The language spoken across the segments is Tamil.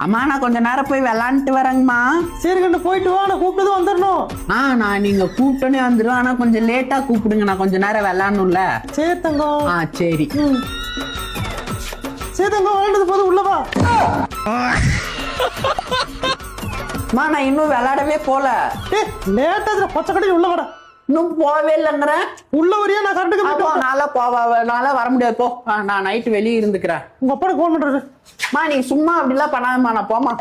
அம்மா நான் கொஞ்ச நேரம் போய் விளாண்டுட்டு வரேங்கம்மா. சரி கண்ணு போயிட்டு வா, நான் கூப்பிட்டது வந்துடணும். நான் நீங்க கூப்பிட்டோன்னே வந்துடும். ஆனா கொஞ்சம் லேட்டா கூப்பிடுங்க, நான் கொஞ்ச நேரம் விளாடணும்ல. சரி தங்கம். சரி சரி தங்கம், விளாண்டது போதும், உள்ளவா. நான் இன்னும் விளாடவே போல. லேட்டா பச்சை கடையில் உள்ள வாடா. இன்னும் போவே இல்லைங்கிற. உள்ள வரியா? நான் கரண்ட்டுக்கு நாளா வர முடியாது போ. நான் நைட்டு வெளியே இருந்துக்கிறேன். உங்க அப்பா போன் பண்றாரு. நீ சும்மா அப்படிலாம் பண்ணாதம்மா, நான் போமா.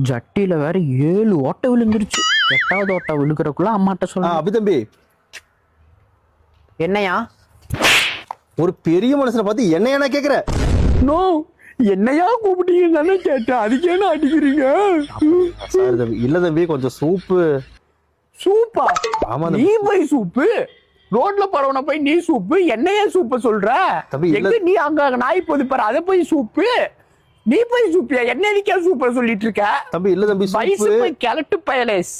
ஜட்டியில வேற 7 ஓட்டை விழுந்துருச்சு. 8வது ஓட்டை விழுக்கிறக்குள்ள அம்மாட்ட சொல்ல. அபிதம்பி, என்னையா ஒரு பெரிய மனுஷனை பார்த்து என்ன கேக்குற? நோ, என்னையா கூப்பிட்டீங்கன்னு தானே கேட்டேன், அதுக்கு என்ன அடிக்கிறீங்க? சாரி தம்பி. இல்ல தம்பி, கொஞ்சம் சூப்பு. சூப்பா? ஆமா, நீ போய் சூப்பு? ரோட்ல போறவன போய் நீ சூப்பு? என்னையா சூப்ப சொல்ற? எங்க நீ அங்க நாய் போது பாரு, அத போய் சூப்பு? நீ போய் சூப்பியா? என்ன எதுக்கா சூப்பர் சொல்லிட்டு இருக்க தம்பி? இல்ல தம்பி, வயசு போய் கிளட்டு பயலேஸ்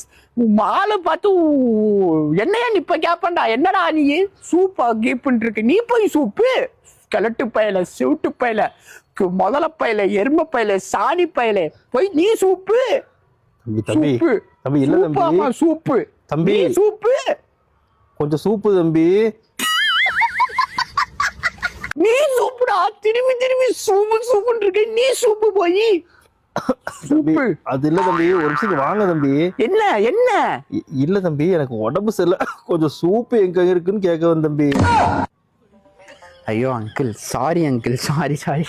மாலை பார்த்து என்னையா நிப்ப கேப்பண்டா. என்னடா நீ சூப்பா கீப்புன்னு இருக்கு? நீ போய் சூப்பு? கிளட்டு பயல, செவிட்டு பயல, முதல பயல, எரும பயல, சாணி பயல, போய் நீ சூப்பு? தம்பி தம்பி இல்ல தம்பி. சூப்பு தம்பி, சூப்பு கொஞ்சம் சூப்பு தம்பி. நீ சூப்புடா, திரும்பி சூப்பு சூப்புன்னு இருக்க. நீ சூப்பு போய் சூப்பு. அது இல்ல தம்பி, ஒரு நிமிஷம் வாங்க தம்பி. என்ன என்ன? இல்ல தம்பி, எனக்கு உடம்பு சரியில்லை, கொஞ்சம் சூப்பு எங்க இருக்குன்னு கேட்க வந்த தம்பி. ஐயோ அங்கிள், சாரி அங்கிள், சாரி.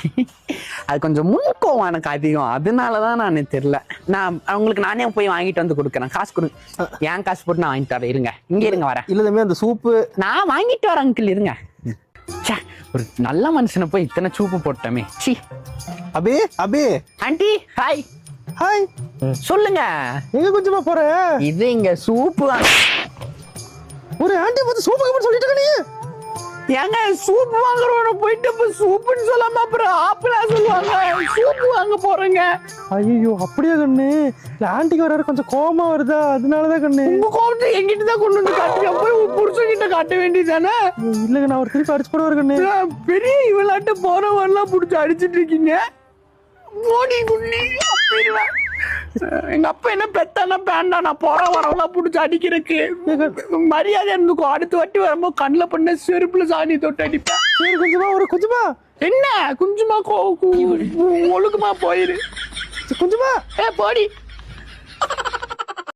அது கொஞ்சம் முன்கோவம் எனக்கு அதிகம், அதனாலதான் நான் தெரியல. நான் அவங்களுக்கு நானே போய் வாங்கிட்டு வந்து கொடுக்குறேன். காசு கொடுங்க, ஏன் காசு போட்டு நான் வாங்கிட்டு வரேன். இருங்க, இங்க இருங்க, வரேன். இல்ல தம்பி, அந்த சூப்பு நான் வாங்கிட்டு வரேன் அங்கிள், இருங்க. ஒரு நல்ல மனுஷனை போய் இத்தனை சூப்பு போட்டமே. சி. Abhi Abhi. Aunty hi. Hi. சொல்லுங்க, எங்க கொஞ்சமா போற? இது இங்க சூப்பு. ஒரு ஆண்டி பார்த்து சூப்பு சொல்லிட்டு இருக்க நீ? ஏங்க சூப்பு வாங்குறவன போயிட்டு இப்ப சூப்புன்னு சொல்லாம அப்புறம் ஆப்பிளா சொல்லுவாங்க? சூப்பு வாங்க போறேங்க. ஐயோ அப்படியே கண்ணு, ஆண்டிக்கு வர கொஞ்சம் கோபமா வருதா, அதனாலதான் கண்ணு. உங்க கோபத்தை எங்கிட்ட தான் கொண்டு வந்து காட்டுங்க, போய் உங்க புருஷன்கிட்ட காட்ட வேண்டியதானே? இல்லங்க, நான் ஒரு திருப்பி அடிச்சு போடுவாரு கண்ணு. பெரிய இவளாட்ட போறவரெல்லாம் புடிச்சு அடிச்சிட்டு இருக்கீங்க. மோடி குண்ணி அப்படின்னா எங்க அப்பா என்ன பெத்தானா பேண்டா, நான் போற வரவெல்லாம் புடிச்சு அடிக்கிறதுக்கு மரியாதை இருந்துக்கும். அடுத்த வாட்டி வரும்போது கண்ணில் பண்ண செருப்புல சாணி தொட்டு அடிப்பேன். சரி கொஞ்சமா, ஒரு கொஞ்சமா. என்ன கொஞ்சமா? ஒழுக்கமா போயிரு. கொஞ்சமா போடி.